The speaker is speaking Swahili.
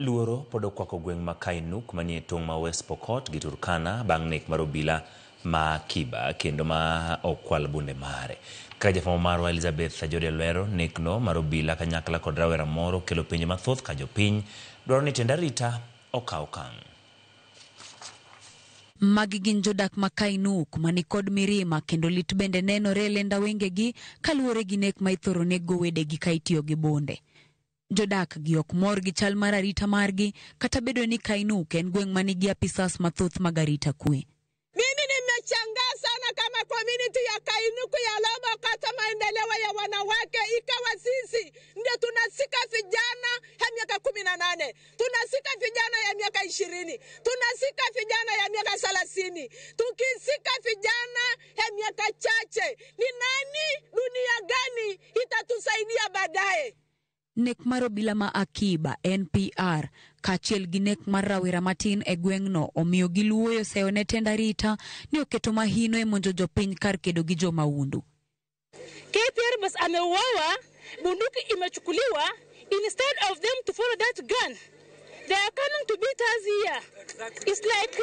Luoro pod okwako gweng' ma Kainuk manie tong' ma West Pokot gi Turkana bang' nek mar obila ma Kiba kendo ma okwal bunde mare. Ka jafwambo marwa Elizabeth Ajode lero nekno mar obila kanyakla kod rawera moro kelo penjo mathoth ka jopiny dwaro ni tend arita okaw okang'. Magi gin jodak ma Kainuk mani kod mirima kendo lit bende nenore lenda wengegi kaluwore gi nek ma ithoro nego wedegi ka itiyo gi bunde. Jodak gi ok mor gi chal mar arita margi kata bedo ni Kainuk en gweng' manigi apisas mathoth mag arita kwe. Mimi nimeshangaa sana kama community ya Kainuk ya Lobo kata maendeleo ya wanawake ikawa sisi ndio tunasika vijana ya miaka 18, tunasika vijana ya miaka 20, tunasika vijana ya miaka 30, tukisika vijana ya miaka chache. Ni nani, dunia gani itatusaidia baadaye? Nek mar obila ma Akiba NPR kachiel gi nek mar rawera matin e gweng'no omiyo giluoyo seyo ne tend arita ni oketo mahino e monjo jopiny kar kedo gi jomaundu. KPR bas ameuawa, bunduki imechukuliwa, instead of them to follow that gun, they are coming to beat us here. It's like